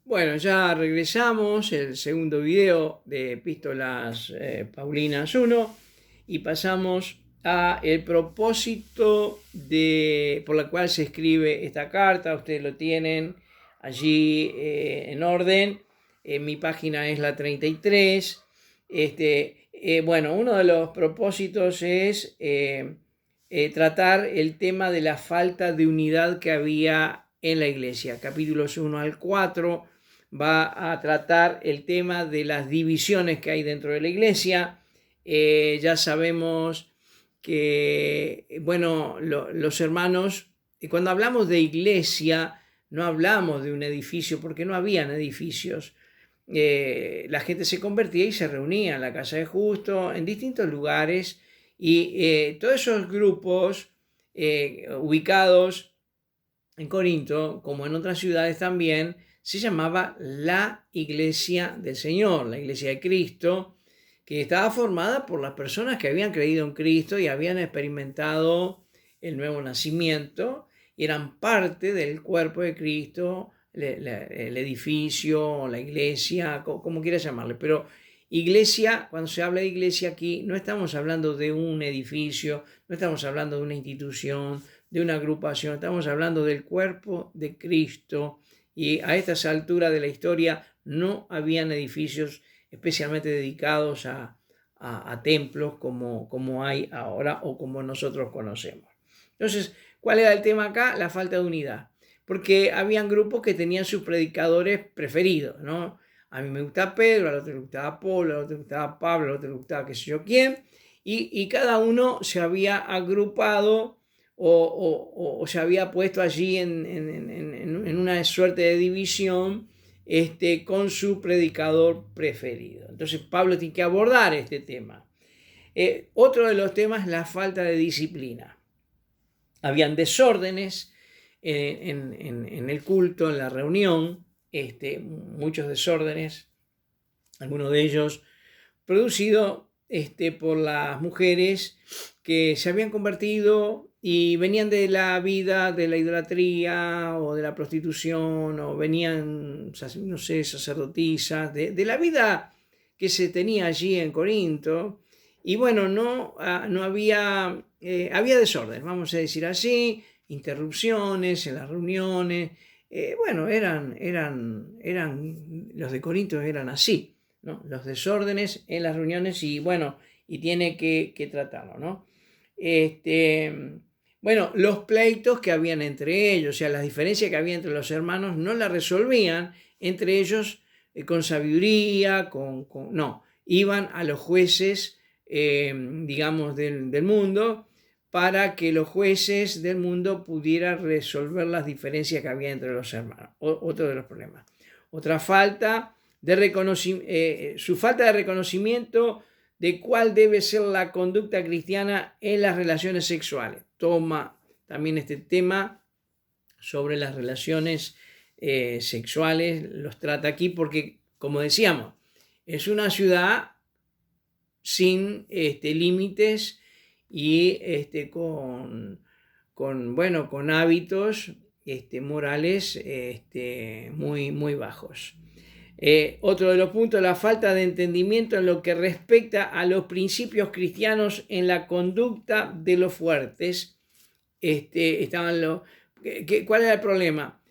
Bueno, ya regresamos, el segundo video de Epístolas Paulinas 1, y pasamos a el propósito por la cual se escribe esta carta. Ustedes lo tienen allí en orden. Mi página es la 33. Bueno, uno de los propósitos es tratar el tema de la falta de unidad que había en la iglesia. Capítulos 1 al 4 va a tratar el tema de las divisiones que hay dentro de la iglesia. Ya sabemos que, bueno, los hermanos, cuando hablamos de iglesia, no hablamos de un edificio, porque no habían edificios. La gente se convertía y se reunía en la casa de justo, en distintos lugares, y todos esos grupos ubicados en Corinto, como en otras ciudades también, se llamaba la Iglesia del Señor, la Iglesia de Cristo, que estaba formada por las personas que habían creído en Cristo y habían experimentado el nuevo nacimiento y eran parte del cuerpo de Cristo, el edificio, la iglesia, como quieras llamarle. Pero iglesia, cuando se habla de iglesia aquí, no estamos hablando de un edificio, no estamos hablando de una institución, de una agrupación, estamos hablando del cuerpo de Cristo, y a estas alturas de la historia no habían edificios especialmente dedicados a templos como hay ahora o como nosotros conocemos. Entonces, ¿cuál era el tema acá? La falta de unidad, porque habían grupos que tenían sus predicadores preferidos, ¿no? A mí me gusta Pedro, al otro le gustaba Apolo, al otro le gustaba Pablo, al otro le gustaba qué sé yo quién, y cada uno se había agrupado o se había puesto allí en una suerte de división con su predicador preferido. Entonces Pablo tiene que abordar este tema. Otro de los temas es la falta de disciplina. Habían desórdenes en el culto, en la reunión, muchos desórdenes, algunos de ellos producidos por las mujeres que se habían convertido y venían de la vida de la idolatría o de la prostitución, o venían, no sé, sacerdotisas, de la vida que se tenía allí en Corinto. Y bueno, no había, había desorden, vamos a decir así, interrupciones en las reuniones. Bueno, los de Corinto eran así, ¿no? Los desórdenes en las reuniones, y bueno, y tiene que tratarlo, ¿no? Bueno, los pleitos que habían entre ellos, o sea, las diferencias que había entre los hermanos, no las resolvían entre ellos con sabiduría, no, iban a los jueces, digamos, del mundo, para que los jueces del mundo pudieran resolver las diferencias que había entre los hermanos. Otro de los problemas. Otra falta de reconocimiento, su falta de reconocimiento de cuál debe ser la conducta cristiana en las relaciones sexuales. Toma también este tema sobre las relaciones sexuales, los trata aquí porque, como decíamos, es una ciudad sin límites y con hábitos morales muy bajos. Otro de los puntos, la falta de entendimiento en lo que respecta a los principios cristianos en la conducta de los fuertes. ¿Cuál era el problema?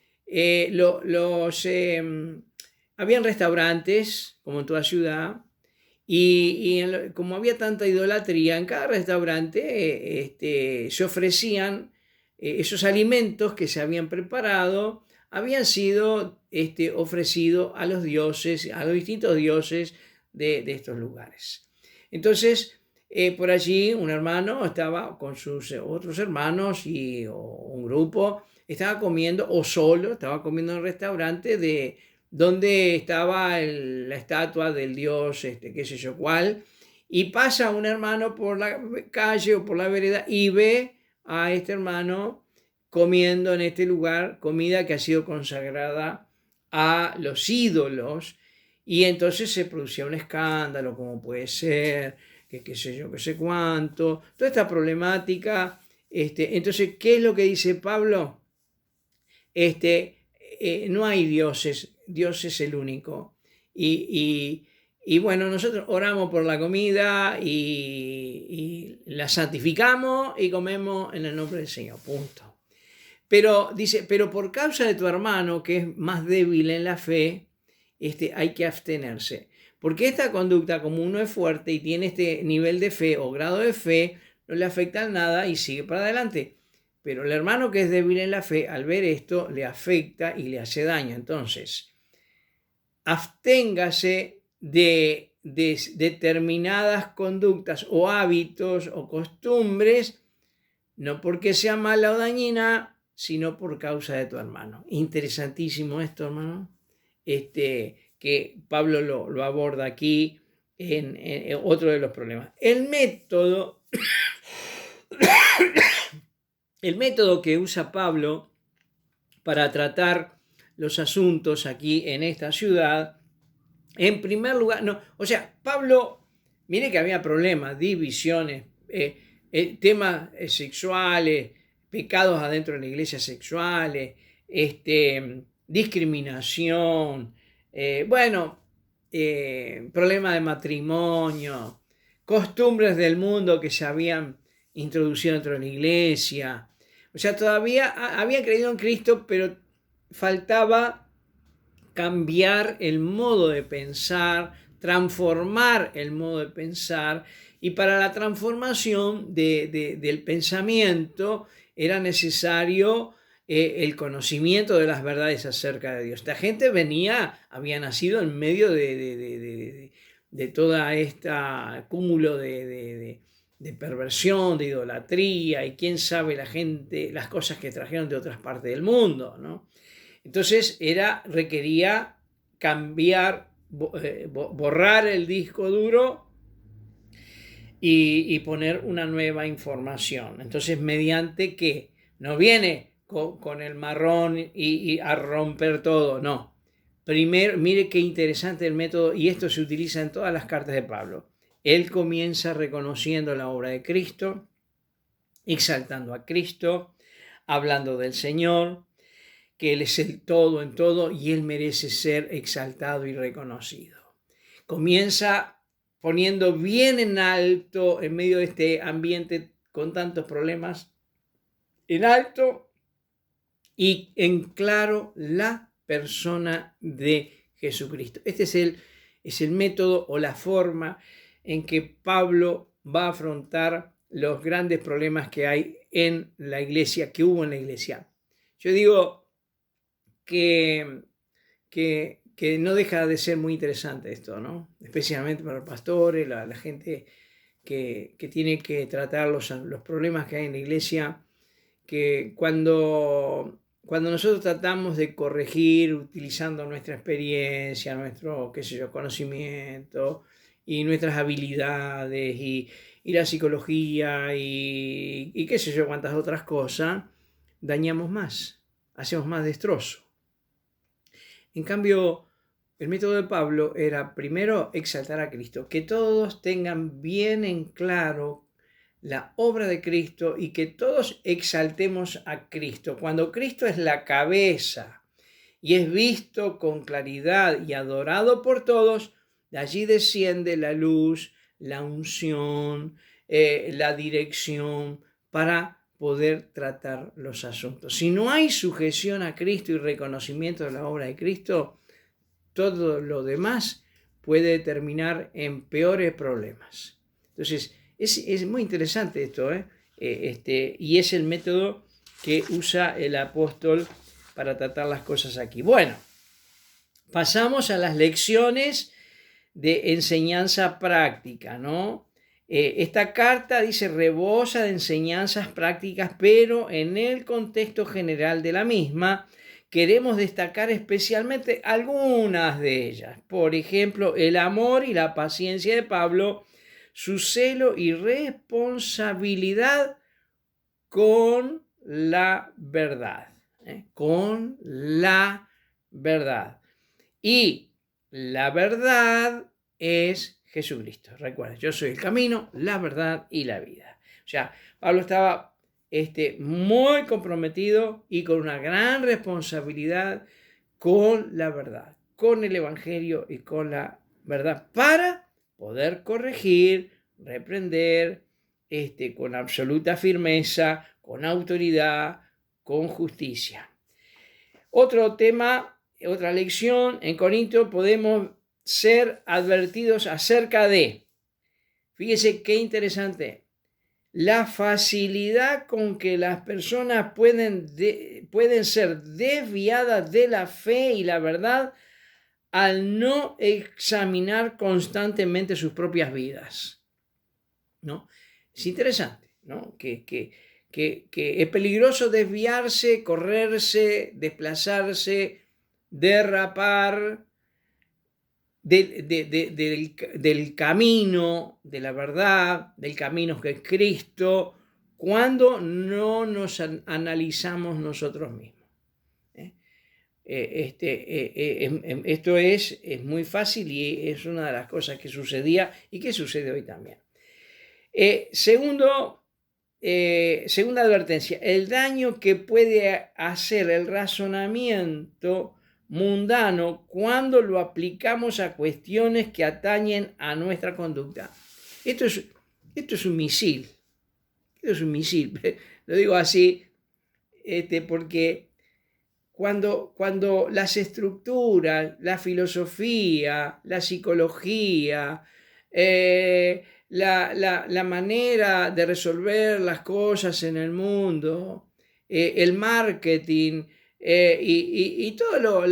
Habían restaurantes, como en toda ciudad, y como había tanta idolatría, en cada restaurante se ofrecían esos alimentos que se habían preparado, habían sido ofrecidos a los dioses, a los distintos dioses de estos lugares. Entonces, por allí un hermano estaba con sus otros hermanos o un grupo, estaba comiendo, o solo, estaba comiendo en un restaurante donde estaba la estatua del dios, qué sé yo cuál, y pasa un hermano por la calle o por la vereda y ve a este hermano comiendo en este lugar comida que ha sido consagrada a los ídolos, y entonces se producía un escándalo, como puede ser, que qué sé yo, qué sé cuánto, toda esta problemática. Entonces, ¿qué es lo que dice Pablo? no hay dioses, Dios es el único. Y bueno, nosotros oramos por la comida y la santificamos y comemos en el nombre del Señor, punto. Pero dice, pero por causa de tu hermano que es más débil en la fe, hay que abstenerse. Porque esta conducta, como uno es fuerte y tiene este nivel de fe o grado de fe, no le afecta nada y sigue para adelante. Pero el hermano que es débil en la fe, al ver esto, le afecta y le hace daño. Entonces, absténgase de determinadas conductas o hábitos o costumbres, no porque sea mala o dañina, sino por causa de tu hermano. Interesantísimo esto, hermano. Que Pablo lo aborda aquí en otro de los problemas. El método que usa Pablo para tratar los asuntos aquí en esta ciudad, en primer lugar, Pablo, mire que había problemas, divisiones, temas sexuales, pecados adentro de la iglesia sexuales, discriminación, problemas de matrimonio, costumbres del mundo que se habían introducido dentro de la iglesia. O sea, todavía habían creído en Cristo, pero faltaba cambiar el modo de pensar, transformar el modo de pensar, y para la transformación del pensamiento era necesario el conocimiento de las verdades acerca de Dios. Esta gente había nacido en medio de toda esta cúmulo de perversión, de idolatría, y quién sabe las cosas que trajeron de otras partes del mundo, ¿no? Entonces requería cambiar, borrar el disco duro y poner una nueva información. Entonces, mediante que no viene con el marrón y a romper todo, no. Primero, mire qué interesante el método, y esto se utiliza en todas las cartas de Pablo. Él comienza reconociendo la obra de Cristo, exaltando a Cristo, hablando del Señor, que Él es el todo en todo y Él merece ser exaltado y reconocido. Comienza poniendo bien en alto, en medio de este ambiente con tantos problemas, en alto y en claro la persona de Jesucristo. Este es el método o la forma en que Pablo va a afrontar los grandes problemas que hay en la iglesia, que hubo en la iglesia. Yo digo que no deja de ser muy interesante esto, ¿no? Especialmente para los pastores, la gente que tiene que tratar los problemas que hay en la iglesia, que cuando nosotros tratamos de corregir utilizando nuestra experiencia, nuestro, conocimiento y nuestras habilidades y la psicología y cuántas otras cosas, dañamos más, hacemos más destrozo. En cambio, el método de Pablo era primero exaltar a Cristo, que todos tengan bien en claro la obra de Cristo y que todos exaltemos a Cristo. Cuando Cristo es la cabeza y es visto con claridad y adorado por todos, de allí desciende la luz, la unción, la dirección para poder tratar los asuntos. Si no hay sujeción a Cristo y reconocimiento de la obra de Cristo, todo lo demás puede terminar en peores problemas. Entonces, es muy interesante esto, y es el método que usa el apóstol para tratar las cosas aquí. Bueno, pasamos a las lecciones de enseñanza práctica, ¿no? Esta carta dice rebosa de enseñanzas prácticas, pero en el contexto general de la misma queremos destacar especialmente algunas de ellas. Por ejemplo, el amor y la paciencia de Pablo, su celo y responsabilidad con la verdad. Con la verdad. Y la verdad es Jesucristo. Recuerden, yo soy el camino, la verdad y la vida. O sea, Pablo estaba muy comprometido y con una gran responsabilidad con la verdad, con el Evangelio y con la verdad, para poder corregir, reprender, con absoluta firmeza, con autoridad, con justicia. Otro tema, otra lección, en Corinto podemos ser advertidos acerca de, fíjese qué interesante, la facilidad con que las personas pueden ser desviadas de la fe y la verdad al no examinar constantemente sus propias vidas, ¿no? Es interesante, ¿no? Que es peligroso desviarse, correrse, desplazarse, derrapar del camino, de la verdad, del camino que es Cristo, cuando no nos analizamos nosotros mismos. Esto es muy fácil y es una de las cosas que sucedía y que sucede hoy también. Segunda advertencia, el daño que puede hacer el razonamiento mundano cuando lo aplicamos a cuestiones que atañen a nuestra conducta. Esto es un misil. Esto es un misil. Lo digo así porque cuando las estructuras, la filosofía, la psicología, la manera de resolver las cosas en el mundo, el marketing y toda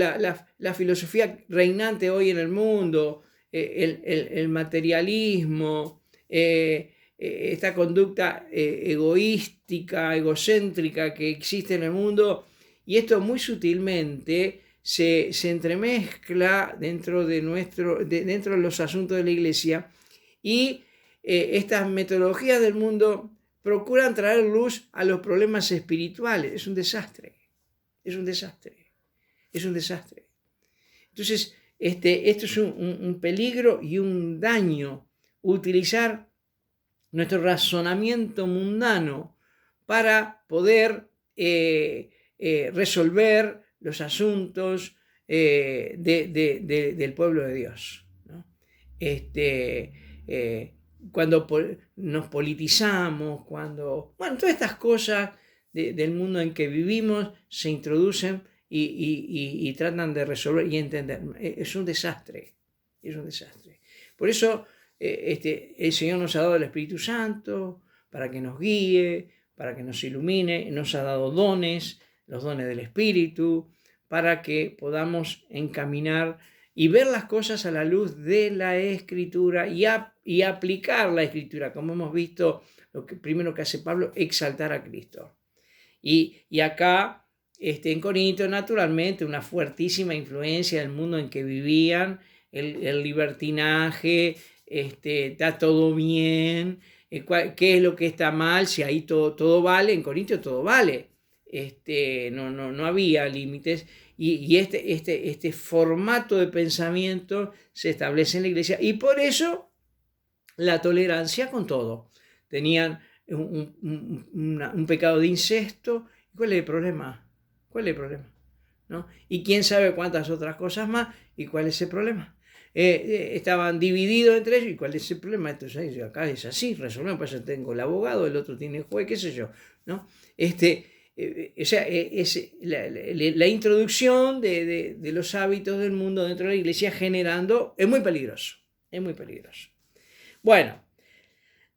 la filosofía reinante hoy en el mundo, el materialismo, esta conducta egoística, egocéntrica que existe en el mundo, y esto muy sutilmente se entremezcla dentro de los asuntos de la iglesia, y estas metodologías del mundo procuran traer luz a los problemas espirituales. Es un desastre. Entonces, esto es un peligro y un daño, utilizar nuestro razonamiento mundano para poder resolver los asuntos del pueblo de Dios, ¿no? Cuando nos politizamos, todas estas cosas del mundo en que vivimos se introducen y tratan de resolver y entender. Es un desastre. Por eso el Señor nos ha dado el Espíritu Santo para que nos guíe, para que nos ilumine, nos ha dado dones, los dones del Espíritu, para que podamos encaminar y ver las cosas a la luz de la Escritura y aplicar la Escritura, como hemos visto, lo primero que hace Pablo, exaltar a Cristo. Y acá, en Corinto, naturalmente, una fuertísima influencia del mundo en que vivían, el libertinaje, está todo bien, qué es lo que está mal, si ahí todo vale, en Corinto todo vale, no había límites, y este formato de pensamiento se establece en la iglesia, y por eso la tolerancia con todo. Tenían un pecado de incesto. ¿Cuál es el problema? ¿No? Y quién sabe cuántas otras cosas más, y cuál es el problema. Estaban divididos entre ellos, y cuál es el problema. Entonces acá es así, resolvemos, pues yo tengo el abogado, el otro tiene el juez, qué sé yo, ¿no? Es la introducción de los hábitos del mundo dentro de la iglesia generando, es muy peligroso. Bueno,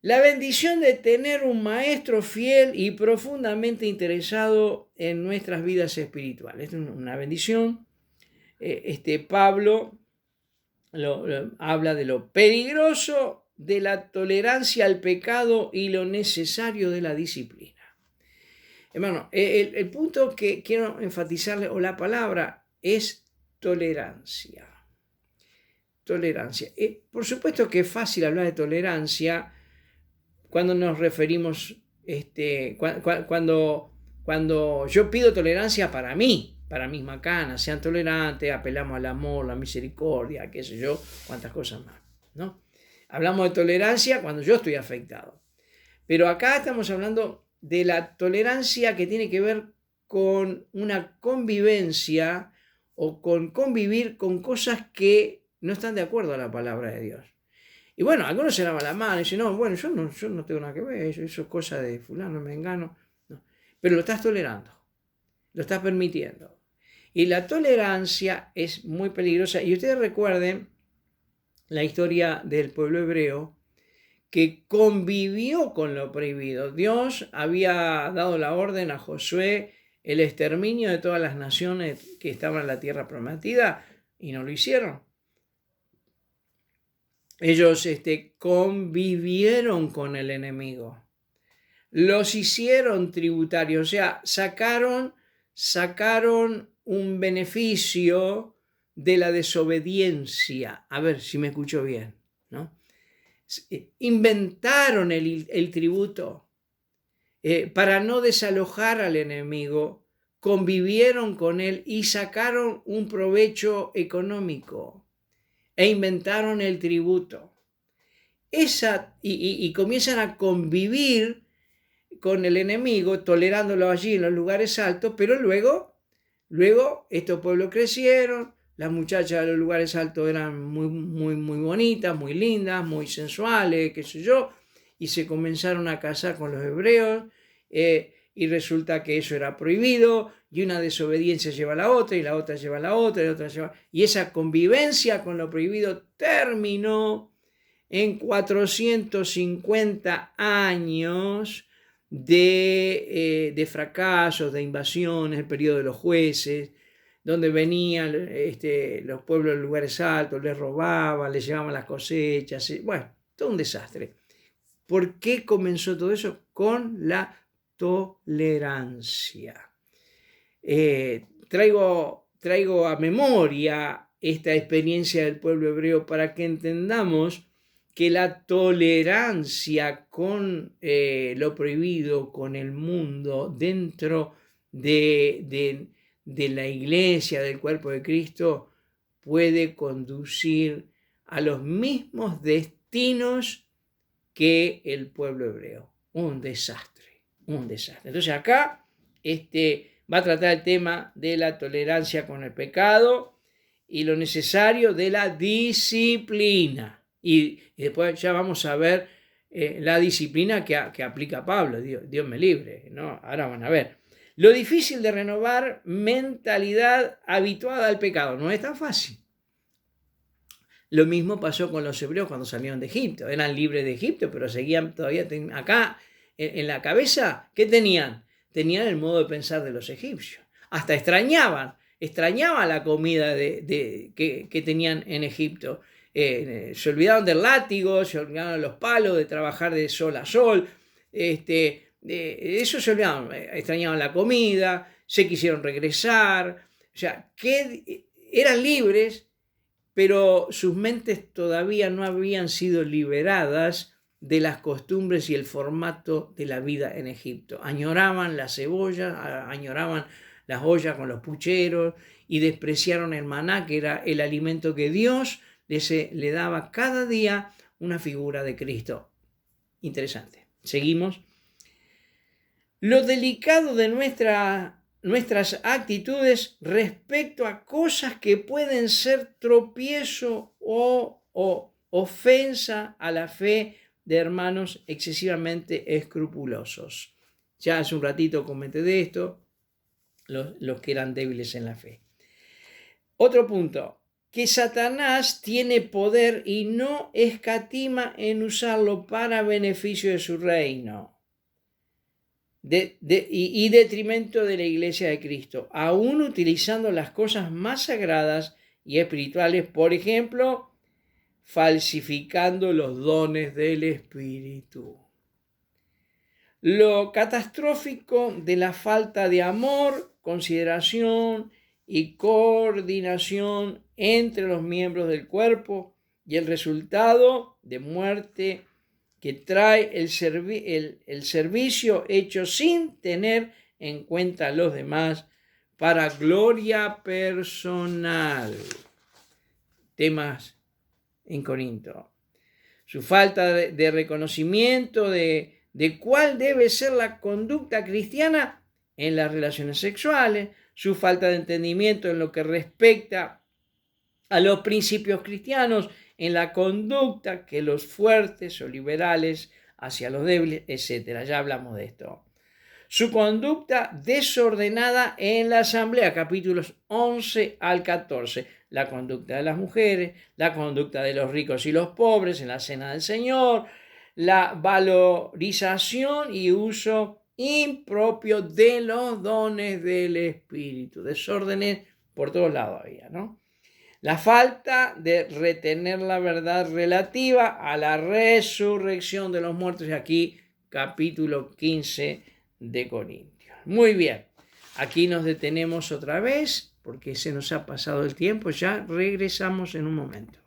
la bendición de tener un maestro fiel y profundamente interesado en nuestras vidas espirituales. Es una bendición. Pablo habla de lo peligroso de la tolerancia al pecado y lo necesario de la disciplina. Hermano, el punto que quiero enfatizarle, o la palabra, es tolerancia. Por supuesto que es fácil hablar de tolerancia cuando nos referimos, cuando yo pido tolerancia para mí, para mis macanas, sean tolerantes, apelamos al amor, la misericordia, qué sé yo, cuántas cosas más, ¿no? Hablamos de tolerancia cuando yo estoy afectado. Pero acá estamos hablando de la tolerancia que tiene que ver con una convivencia, o con convivir con cosas que no están de acuerdo a la palabra de Dios. Y bueno, algunos se lavan la mano y dicen, no, bueno, yo no tengo nada que ver, eso es cosa de fulano, mengano. No. Pero lo estás tolerando, lo estás permitiendo. Y la tolerancia es muy peligrosa. Y ustedes recuerden la historia del pueblo hebreo que convivió con lo prohibido. Dios había dado la orden a Josué el exterminio de todas las naciones que estaban en la tierra prometida y no lo hicieron. Ellos convivieron con el enemigo, los hicieron tributarios, o sea, sacaron un beneficio de la desobediencia. A ver si me escucho bien, ¿no? Inventaron el tributo para no desalojar al enemigo, convivieron con él y sacaron un provecho económico e inventaron el tributo. Y comienzan a convivir con el enemigo, tolerándolo allí en los lugares altos, pero luego estos pueblos crecieron, las muchachas de los lugares altos eran muy bonitas, muy lindas, muy sensuales, qué sé yo, y se comenzaron a casar con los hebreos, y resulta que eso era prohibido, y una desobediencia lleva a la otra, y la otra lleva a la otra, y la otra lleva... Y esa convivencia con lo prohibido terminó en 450 años de fracasos, de invasiones, el periodo de los jueces, donde venían los pueblos de lugares altos, les robaban, les llevaban las cosechas, bueno, todo un desastre. ¿Por qué comenzó todo eso? Con la tolerancia. Traigo a memoria esta experiencia del pueblo hebreo para que entendamos que la tolerancia con lo prohibido, con el mundo, dentro de la iglesia, del cuerpo de Cristo, puede conducir a los mismos destinos que el pueblo hebreo. Un desastre. Entonces acá va a tratar el tema de la tolerancia con el pecado y lo necesario de la disciplina. Y después ya vamos a ver la disciplina que aplica Pablo. Dios me libre, ¿no? Ahora van a ver. Lo difícil de renovar mentalidad habituada al pecado. No es tan fácil. Lo mismo pasó con los hebreos cuando salieron de Egipto. Eran libres de Egipto, pero seguían todavía acá en la cabeza. ¿Qué tenían? Tenían el modo de pensar de los egipcios. Hasta extrañaban la comida que tenían en Egipto. Se olvidaron del látigo, se olvidaron de los palos, de trabajar de sol a sol. Eso se olvidaron. Extrañaban la comida, se quisieron regresar. O sea, que eran libres, pero sus mentes todavía no habían sido liberadas de las costumbres y el formato de la vida en Egipto. Añoraban la cebolla, añoraban las ollas con los pucheros y despreciaron el maná, que era el alimento que Dios le daba cada día una figura de Cristo. Interesante. Seguimos. Lo delicado de nuestras actitudes respecto a cosas que pueden ser tropiezo o ofensa a la fe de hermanos excesivamente escrupulosos. Ya hace un ratito comenté de esto, los que eran débiles en la fe. Otro punto, que Satanás tiene poder y no escatima en usarlo para beneficio de su reino. Y detrimento de la iglesia de Cristo, aún utilizando las cosas más sagradas y espirituales, por ejemplo, falsificando los dones del Espíritu. Lo catastrófico de la falta de amor, consideración y coordinación entre los miembros del cuerpo y el resultado de muerte que trae el servicio hecho sin tener en cuenta a los demás para gloria personal. Temas en Corinto. Su falta de reconocimiento de cuál debe ser la conducta cristiana en las relaciones sexuales, su falta de entendimiento en lo que respecta a los principios cristianos, en la conducta que los fuertes o liberales hacia los débiles, etc. Ya hablamos de esto. Su conducta desordenada en la asamblea, capítulos 11 al 14. La conducta de las mujeres, la conducta de los ricos y los pobres en la cena del Señor, la valorización y uso impropio de los dones del Espíritu. Desórdenes por todos lados había, ¿no? La falta de retener la verdad relativa a la resurrección de los muertos. Y aquí, capítulo 15 de Corintios. Muy bien, aquí nos detenemos otra vez porque se nos ha pasado el tiempo. Ya regresamos en un momento.